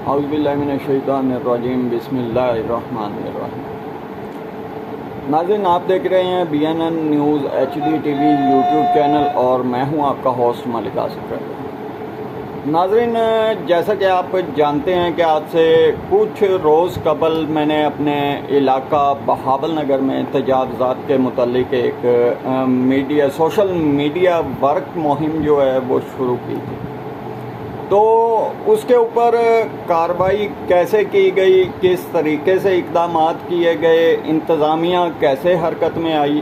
اعوذ باللہ من الشیطان الرجیم، بسم اللہ الرحمن الرحیم۔ ناظرین، آپ دیکھ رہے ہیں BNN news HD TV YouTube channel اور میں ہوں آپ کا ہوسٹ ملک آصف۔ ناظرین، جیسا کہ آپ جانتے ہیں کہ آج سے کچھ روز قبل میں نے اپنے علاقہ بہاول نگر میں تجاوزات کے متعلق ایک سوشل میڈیا ورک مہم جو ہے وہ شروع کی تھی۔ تو اس کے اوپر کارروائی کیسے کی گئی، کس طریقے سے اقدامات کیے گئے، انتظامیہ کیسے حرکت میں آئی،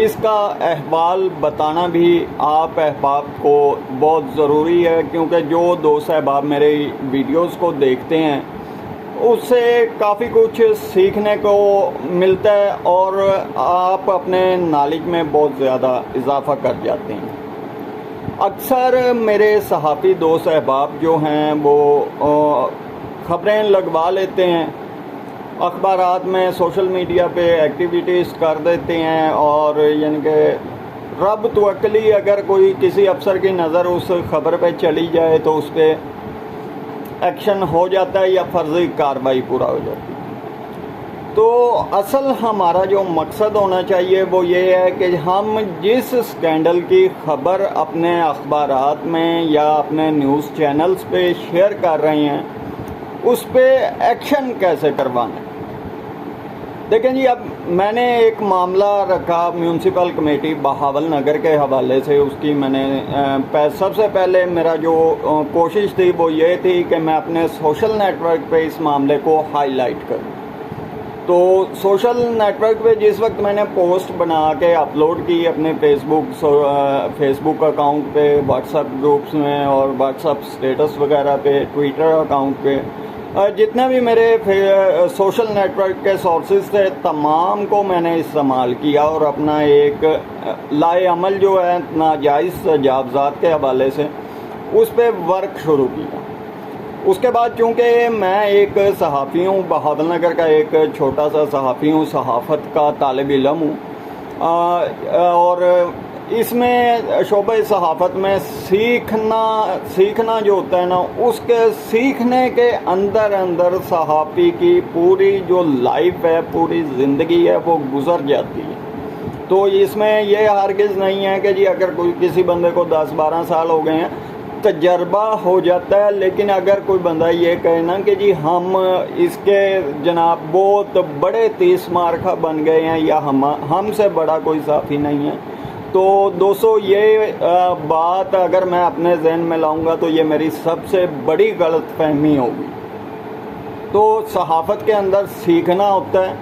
اس کا احوال بتانا بھی آپ احباب کو بہت ضروری ہے، کیونکہ جو دوست احباب میرے ویڈیوز کو دیکھتے ہیں اس سے کافی کچھ سیکھنے کو ملتا ہے اور آپ اپنے نالج میں بہت زیادہ اضافہ کر جاتے ہیں۔ اکثر میرے صحافی دوست احباب جو ہیں وہ خبریں لگوا لیتے ہیں، اخبارات میں سوشل میڈیا پہ ایکٹیویٹیز کر دیتے ہیں، اور یعنی کہ رب توکلی اگر کوئی کسی افسر کی نظر اس خبر پہ چلی جائے تو اس پہ ایکشن ہو جاتا ہے یا فرضی کارروائی پورا ہو جاتی ہے۔ تو اصل ہمارا جو مقصد ہونا چاہیے وہ یہ ہے کہ ہم جس اسکینڈل کی خبر اپنے اخبارات میں یا اپنے نیوز چینلز پہ شیئر کر رہے ہیں اس پہ ایکشن کیسے کروانا ہے۔ دیکھیں جی، اب میں نے ایک معاملہ رکھا میونسپل کمیٹی بہاول نگر کے حوالے سے۔ اس کی میں نے سب سے پہلے میرا جو کوشش تھی وہ یہ تھی کہ میں اپنے سوشل نیٹ ورک پہ اس معاملے کو ہائی لائٹ کروں۔ تو سوشل نیٹ ورک پہ جس وقت میں نے پوسٹ بنا کے اپلوڈ کی اپنے فیس بک اکاؤنٹ پہ، واٹس ایپ گروپس میں اور واٹس ایپ اسٹیٹس وغیرہ پہ، ٹویٹر اکاؤنٹ پہ، جتنے بھی میرے سوشل نیٹ ورک کے سورسز تھے تمام کو میں نے استعمال کیا اور اپنا ایک لائے عمل جو ہے ناجائز تجاوزات کے حوالے سے اس پہ ورک شروع کیا۔ اس کے بعد چونکہ میں ایک صحافی ہوں، بہاول نگر کا ایک چھوٹا سا صحافی ہوں، صحافت کا طالب علم ہوں، اور اس میں شعبہ صحافت میں سیکھنا جو ہوتا ہے نا، اس کے سیکھنے کے اندر صحافی کی پوری جو لائف ہے، پوری زندگی ہے وہ گزر جاتی ہے۔ تو اس میں یہ ہرگز نہیں ہے کہ جی اگر کوئی کسی بندے کو 10-12 سال ہو گئے ہیں تجربہ ہو جاتا ہے، لیکن اگر کوئی بندہ یہ کہے نا کہ جی ہم اس کے جناب بہت بڑے 30 مارکہ بن گئے ہیں یا ہم سے بڑا کوئی صحافی نہیں ہے، تو دوستو یہ بات اگر میں اپنے ذہن میں لاؤں گا تو یہ میری سب سے بڑی غلط فہمی ہوگی۔ تو صحافت کے اندر سیکھنا ہوتا ہے،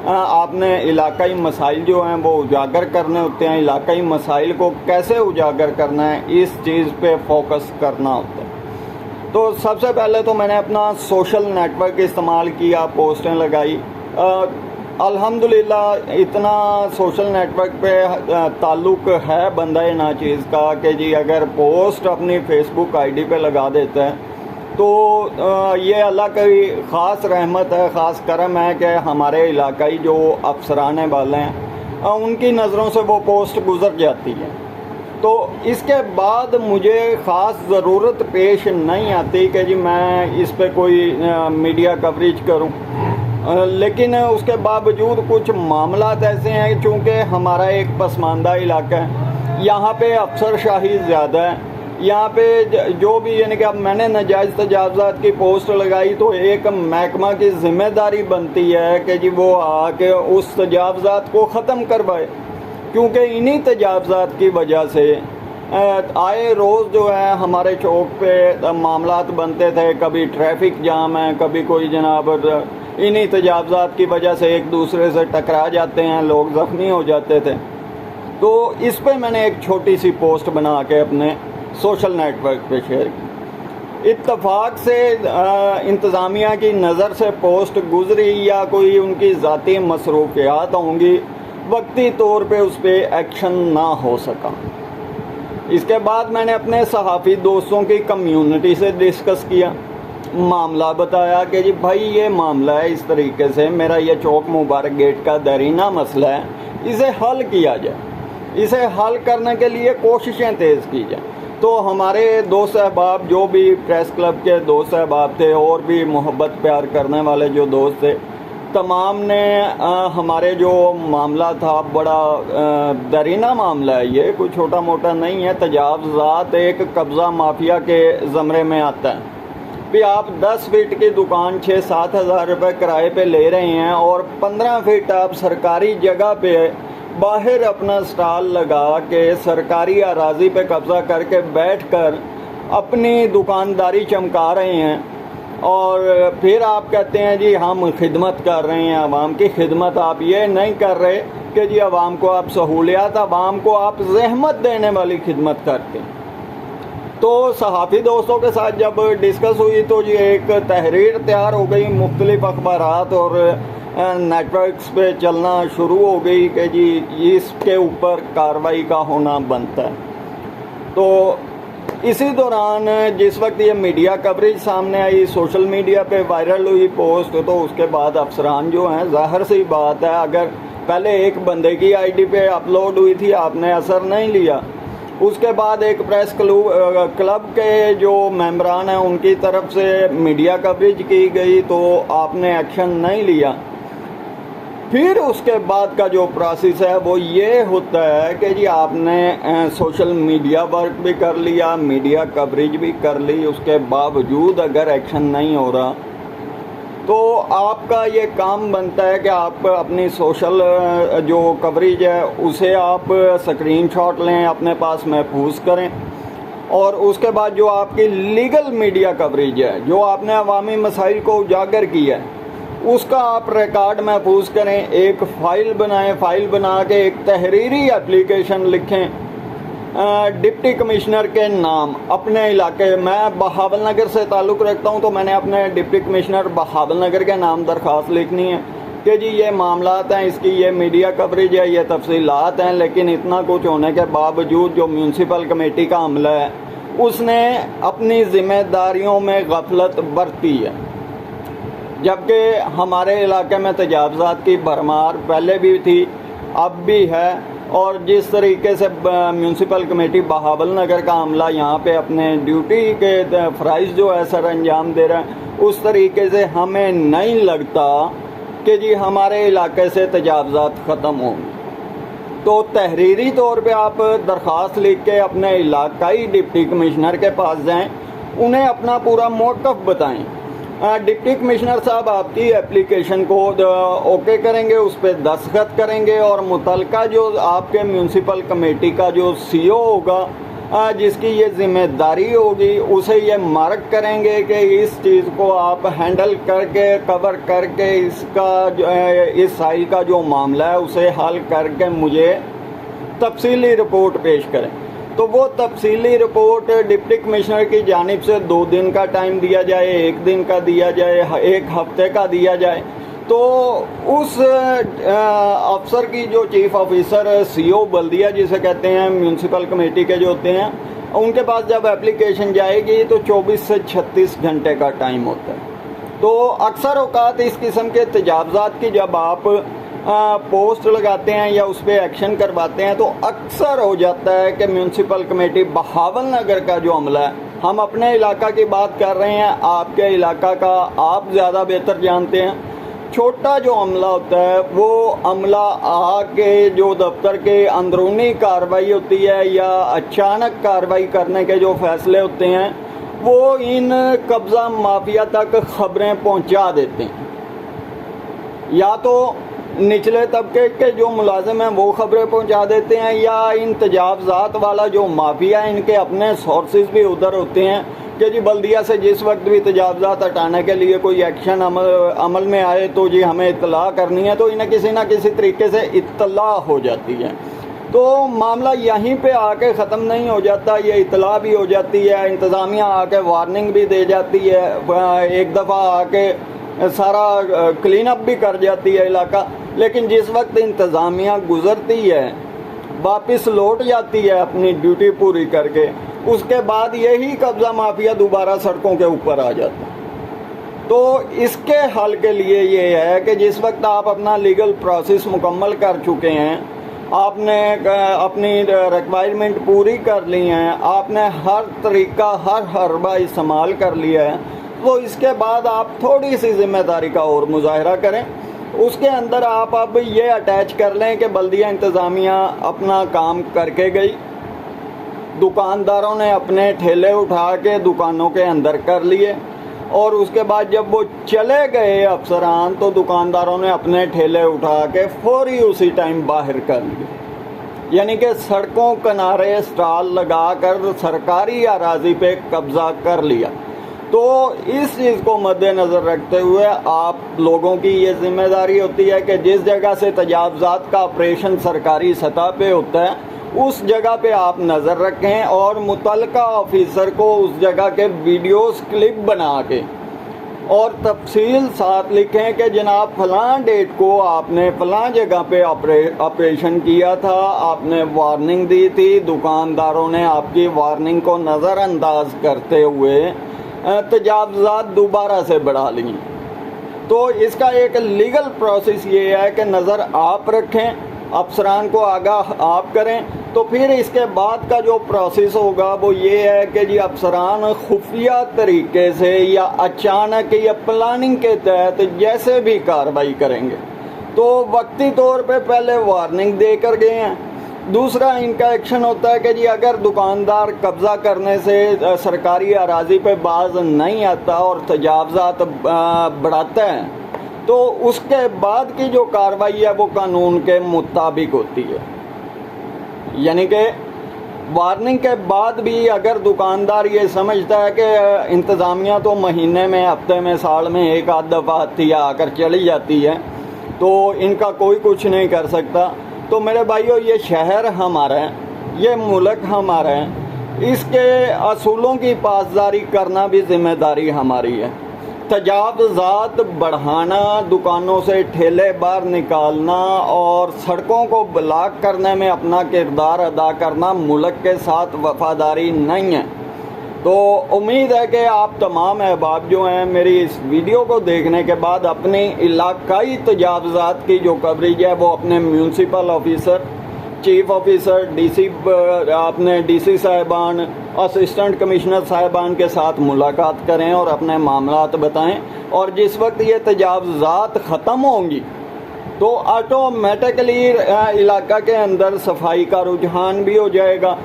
آپ نے علاقائی مسائل جو ہیں وہ اجاگر کرنے ہوتے ہیں، علاقائی مسائل کو کیسے اجاگر کرنا ہے اس چیز پہ فوکس کرنا ہوتا ہے۔ تو سب سے پہلے تو میں نے اپنا سوشل نیٹ ورک استعمال کیا، پوسٹیں لگائی۔ الحمدللہ اتنا سوشل نیٹ ورک پہ تعلق ہے بندہ ناچیز کا کہ جی اگر پوسٹ اپنی فیس بک ID پہ لگا دیتا ہے تو یہ اللہ کی خاص رحمت ہے، خاص کرم ہے کہ ہمارے علاقائی جو افسرانے والے ہیں ان کی نظروں سے وہ پوسٹ گزر جاتی ہے۔ تو اس کے بعد مجھے خاص ضرورت پیش نہیں آتی کہ جی میں اس پہ کوئی میڈیا کوریج کروں، لیکن اس کے باوجود کچھ معاملات ایسے ہیں چونکہ ہمارا ایک پسماندہ علاقہ ہے، یہاں پہ افسر شاہی زیادہ ہے، یہاں پہ جو بھی یعنی کہ اب میں نے ناجائز تجاوزات کی پوسٹ لگائی تو ایک محکمہ کی ذمہ داری بنتی ہے کہ جی وہ آ کے اس تجاوزات کو ختم کروائے، کیونکہ انہی تجاوزات کی وجہ سے آئے روز جو ہے ہمارے چوک پہ معاملات بنتے تھے، کبھی ٹریفک جام ہے، کبھی کوئی جناب انہی تجاوزات کی وجہ سے ایک دوسرے سے ٹکرا جاتے ہیں، لوگ زخمی ہو جاتے تھے۔ تو اس پہ میں نے ایک چھوٹی سی پوسٹ بنا کے اپنے سوشل نیٹ ورک پہ شیئر کی۔ اتفاق سے انتظامیہ کی نظر سے پوسٹ گزری یا کوئی ان کی ذاتی مصروفیات ہوں گی، وقتی طور پہ اس پہ ایکشن نہ ہو سکا۔ اس کے بعد میں نے اپنے صحافی دوستوں کی کمیونٹی سے ڈسکس کیا، معاملہ بتایا کہ جی بھائی یہ معاملہ ہے اس طریقے سے، میرا یہ چوک مبارک گیٹ کا دیرینہ مسئلہ ہے، اسے حل کیا جائے، اسے حل کرنے کے لیے کوششیں تیز کی جائیں۔ تو ہمارے دوست احباب جو بھی پریس کلب کے دوست احباب تھے اور بھی محبت پیار کرنے والے جو دوست تھے، تمام نے ہمارے جو معاملہ تھا، بڑا درینہ معاملہ ہے یہ، کوئی چھوٹا موٹا نہیں ہے، تجاوزات ایک قبضہ مافیا کے زمرے میں آتا ہے۔ بھی آپ 10 فٹ کی دکان 6-7 ہزار روپے کرائے پہ لے رہے ہیں اور 15 فٹ آپ سرکاری جگہ پہ باہر اپنا سٹال لگا کے سرکاری اراضی پہ قبضہ کر کے بیٹھ کر اپنی دکانداری چمکا رہے ہیں، اور پھر آپ کہتے ہیں جی ہم خدمت کر رہے ہیں عوام کی۔ خدمت آپ یہ نہیں کر رہے کہ جی عوام کو آپ سہولیات، عوام کو آپ زحمت دینے والی خدمت کرتے ہیں۔ تو صحافی دوستوں کے ساتھ جب ڈسکس ہوئی تو یہ ایک تحریر تیار ہو گئی، مختلف اخبارات اور نیٹ ورکس پہ چلنا شروع ہو گئی کہ جی اس کے اوپر کارروائی کا ہونا بنتا ہے۔ تو اسی دوران جس وقت یہ میڈیا کوریج سامنے آئی، سوشل میڈیا پہ وائرل ہوئی پوسٹ، تو اس کے بعد افسران جو ہیں، ظاہر سی بات ہے اگر پہلے ایک بندے کی آئی ڈی پہ اپلوڈ ہوئی تھی، آپ نے اثر نہیں لیا، اس کے بعد ایک پریس کلب کے جو ممبران ہیں ان کی طرف سے میڈیا کوریج کی گئی تو آپ نے ایکشن نہیں لیا، پھر اس کے بعد کا جو پروسیس ہے وہ یہ ہوتا ہے کہ جی آپ نے سوشل میڈیا ورک بھی کر لیا، میڈیا کوریج بھی کر لی، اس کے باوجود اگر ایکشن نہیں ہو رہا تو آپ کا یہ کام بنتا ہے کہ آپ اپنی سوشل جو کوریج ہے اسے آپ اسکرین شاٹ لیں، اپنے پاس محفوظ کریں، اور اس کے بعد جو آپ کی لیگل میڈیا کوریج ہے، جو آپ نے عوامی مسائل کو اجاگر کیا ہے، اس کا آپ ریکارڈ محفوظ کریں، ایک فائل بنائیں، فائل بنا کے ایک تحریری اپلیکیشن لکھیں ڈپٹی کمشنر کے نام اپنے علاقے۔ میں بہاول نگر سے تعلق رکھتا ہوں تو میں نے اپنے ڈپٹی کمشنر بہاول نگر کے نام درخواست لکھنی ہے کہ جی یہ معاملات ہیں، اس کی یہ میڈیا کوریج ہے، یہ تفصیلات ہیں، لیکن اتنا کچھ ہونے کے باوجود جو میونسپل کمیٹی کا عملہ ہے اس نے اپنی ذمہ داریوں میں غفلت برتی ہے، جبکہ ہمارے علاقے میں تجاوزات کی بھرمار پہلے بھی تھی، اب بھی ہے، اور جس طریقے سے میونسپل کمیٹی بہاول نگر کا عملہ یہاں پہ اپنے ڈیوٹی کے فرائض جو ہے سر انجام دے رہا ہے، اس طریقے سے ہمیں نہیں لگتا کہ جی ہمارے علاقے سے تجاوزات ختم ہوں گے۔ تو تحریری طور پہ آپ درخواست لکھ کے اپنے علاقائی ڈپٹی کمشنر کے پاس جائیں، انہیں اپنا پورا موقف بتائیں، ڈپٹی کمشنر صاحب آپ کی اپلیکیشن کو اوکے کریں گے، اس پہ دستخط کریں گے، اور متعلقہ جو آپ کے میونسپل کمیٹی کا جو سی او ہوگا جس کی یہ ذمہ داری ہوگی اسے یہ مارک کریں گے کہ اس چیز کو آپ ہینڈل کر کے کور کر کے اس سائل کا جو معاملہ ہے اسے حل کر کے مجھے تفصیلی رپورٹ پیش کریں۔ تو وہ تفصیلی رپورٹ ڈپٹی کمشنر کی جانب سے 2 دن کا ٹائم دیا جائے، 1 دن کا دیا جائے، 1 ہفتے کا دیا جائے، تو اس افسر کی جو چیف آفیسر سی او بلدیہ جسے کہتے ہیں میونسپل کمیٹی کے جو ہوتے ہیں، ان کے پاس جب اپلیکیشن جائے گی تو 24 سے 36 گھنٹے کا ٹائم ہوتا ہے۔ تو اکثر اوقات اس قسم کے تجاوزات کی جب آپ پوسٹ لگاتے ہیں یا اس پہ ایکشن کرواتے ہیں تو اکثر ہو جاتا ہے کہ میونسپل کمیٹی بہاول نگر کا جو عملہ ہے، ہم اپنے علاقہ کی بات کر رہے ہیں، آپ کے علاقہ کا آپ زیادہ بہتر جانتے ہیں، چھوٹا جو عملہ ہوتا ہے وہ عملہ آ کے جو دفتر کے اندرونی کارروائی ہوتی ہے یا اچانک کارروائی کرنے کے جو فیصلے ہوتے ہیں وہ ان قبضہ مافیا تک خبریں پہنچا دیتے ہیں، یا تو نچلے طبقے کے جو ملازم ہیں وہ خبریں پہنچا دیتے ہیں، یا ان تجاوزات والا جو مافیا ہے ان کے اپنے سورسز بھی ادھر ہوتے ہیں کہ جی بلدیہ سے جس وقت بھی تجاوزات ہٹانے کے لیے کوئی ایکشن عمل میں آئے تو جی ہمیں اطلاع کرنی ہے، تو انہیں کسی نہ کسی طریقے سے اطلاع ہو جاتی ہے۔ تو معاملہ یہیں پہ آ کے ختم نہیں ہو جاتا، یہ اطلاع بھی ہو جاتی ہے، انتظامیہ آ کے وارننگ بھی دے جاتی ہے، ایک دفعہ آ کے سارا کلین اپ بھی کر جاتی ہے علاقہ، لیکن جس وقت انتظامیہ گزرتی ہے واپس لوٹ جاتی ہے اپنی ڈیوٹی پوری کر کے، اس کے بعد یہی قبضہ مافیا دوبارہ سڑکوں کے اوپر آ جاتا ہے۔ تو اس کے حل کے لیے یہ ہے کہ جس وقت آپ اپنا لیگل پروسیس مکمل کر چکے ہیں آپ نے اپنی ریکوائرمنٹ پوری کر لی ہیں، آپ نے ہر طریقہ ہر حربہ استعمال کر لیا ہے، تو اس کے بعد آپ تھوڑی سی ذمہ داری کا اور مظاہرہ کریں۔ اس کے اندر آپ اب یہ اٹیچ کر لیں کہ بلدیہ انتظامیہ اپنا کام کر کے گئی، دکانداروں نے اپنے ٹھیلے اٹھا کے دکانوں کے اندر کر لیے، اور اس کے بعد جب وہ چلے گئے افسران تو دکانداروں نے اپنے ٹھیلے اٹھا کے فوری اسی ٹائم باہر کر لیے، یعنی کہ سڑکوں کنارے اسٹال لگا کر سرکاری اراضی پہ قبضہ کر لیا۔ تو اس چیز کو مد نظر رکھتے ہوئے آپ لوگوں کی یہ ذمہ داری ہوتی ہے کہ جس جگہ سے تجاوزات کا آپریشن سرکاری سطح پہ ہوتا ہے اس جگہ پہ آپ نظر رکھیں، اور متعلقہ آفیسر کو اس جگہ کے ویڈیوز کلپ بنا کے اور تفصیل ساتھ لکھیں کہ جناب فلاں ڈیٹ کو آپ نے فلاں جگہ پہ آپریشن کیا تھا، آپ نے وارننگ دی تھی، دکانداروں نے آپ کی وارننگ کو نظر انداز کرتے ہوئے تجاوزات دوبارہ سے بڑھا لیں۔ تو اس کا ایک لیگل پروسیس یہ ہے کہ نظر آپ رکھیں، افسران کو آگاہ آپ کریں، تو پھر اس کے بعد کا جو پروسیس ہوگا وہ یہ ہے کہ جی افسران خفیہ طریقے سے یا اچانک یا پلاننگ کے تحت جیسے بھی کارروائی کریں گے، تو وقتی طور پہ پہلے وارننگ دے کر گئے ہیں۔ دوسرا ان کا ایکشن ہوتا ہے کہ جی اگر دکاندار قبضہ کرنے سے سرکاری اراضی پہ باز نہیں آتا اور تجاوزات بڑھاتا ہے تو اس کے بعد کی جو کارروائی ہے وہ قانون کے مطابق ہوتی ہے، یعنی کہ وارننگ کے بعد بھی اگر دکاندار یہ سمجھتا ہے کہ انتظامیہ تو مہینے میں، ہفتے میں، سال میں ایک آدھ دفعہ آتی ہے، آ کر چلی جاتی ہے، تو ان کا کوئی کچھ نہیں کر سکتا، تو میرے بھائیو یہ شہر ہمارا ہے، یہ ملک ہمارا ہے، اس کے اصولوں کی پاسداری کرنا بھی ذمہ داری ہماری ہے۔ تجاوزات بڑھانا، دکانوں سے ٹھیلے باہر نکالنا اور سڑکوں کو بلاک کرنے میں اپنا کردار ادا کرنا ملک کے ساتھ وفاداری نہیں ہے۔ تو امید ہے کہ آپ تمام احباب جو ہیں میری اس ویڈیو کو دیکھنے کے بعد اپنی علاقائی تجاوزات کی جو کوریج ہے وہ اپنے میونسپل آفیسر، چیف آفیسر، اپنے ڈی سی صاحبان، اسسٹنٹ کمشنر صاحبان کے ساتھ ملاقات کریں اور اپنے معاملات بتائیں، اور جس وقت یہ تجاوزات ختم ہوں گی تو آٹومیٹکلی علاقہ کے اندر صفائی کا رجحان بھی ہو جائے گا،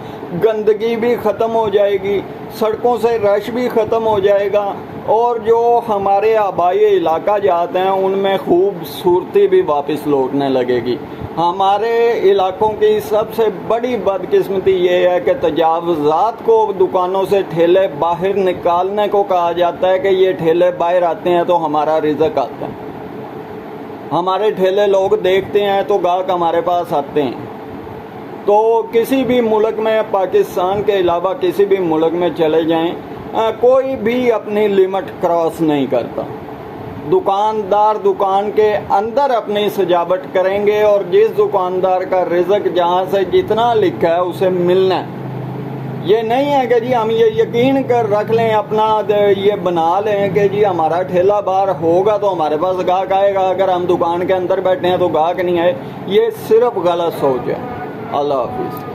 گندگی بھی ختم ہو جائے گی، سڑکوں سے رش بھی ختم ہو جائے گا، اور جو ہمارے آبائی علاقہ جاتے ہیں ان میں خوبصورتی بھی واپس لوٹنے لگے گی۔ ہمارے علاقوں کی سب سے بڑی بدقسمتی یہ ہے کہ تجاوزات کو دکانوں سے ٹھیلے باہر نکالنے کو کہا جاتا ہے کہ یہ ٹھیلے باہر آتے ہیں تو ہمارا رزق آتا ہے، ہمارے ٹھیلے لوگ دیکھتے ہیں تو گاہک ہمارے پاس آتے ہیں۔ تو کسی بھی ملک میں، پاکستان کے علاوہ کسی بھی ملک میں چلے جائیں، کوئی بھی اپنی لمٹ کراس نہیں کرتا۔ دکاندار دکان کے اندر اپنی سجاوٹ کریں گے، اور جس دکاندار کا رزق جہاں سے جتنا لکھا ہے اسے ملنا ہے۔ یہ نہیں ہے کہ جی ہم یہ یقین کر رکھ لیں، اپنا یہ بنا لیں کہ جی ہمارا ٹھیلا باہر ہوگا تو ہمارے پاس گاہک آئے گا، اگر ہم دکان کے اندر بیٹھے ہیں تو گاہک نہیں آئے۔ یہ صرف غلط سوچ ہے۔ اللہ حافظ۔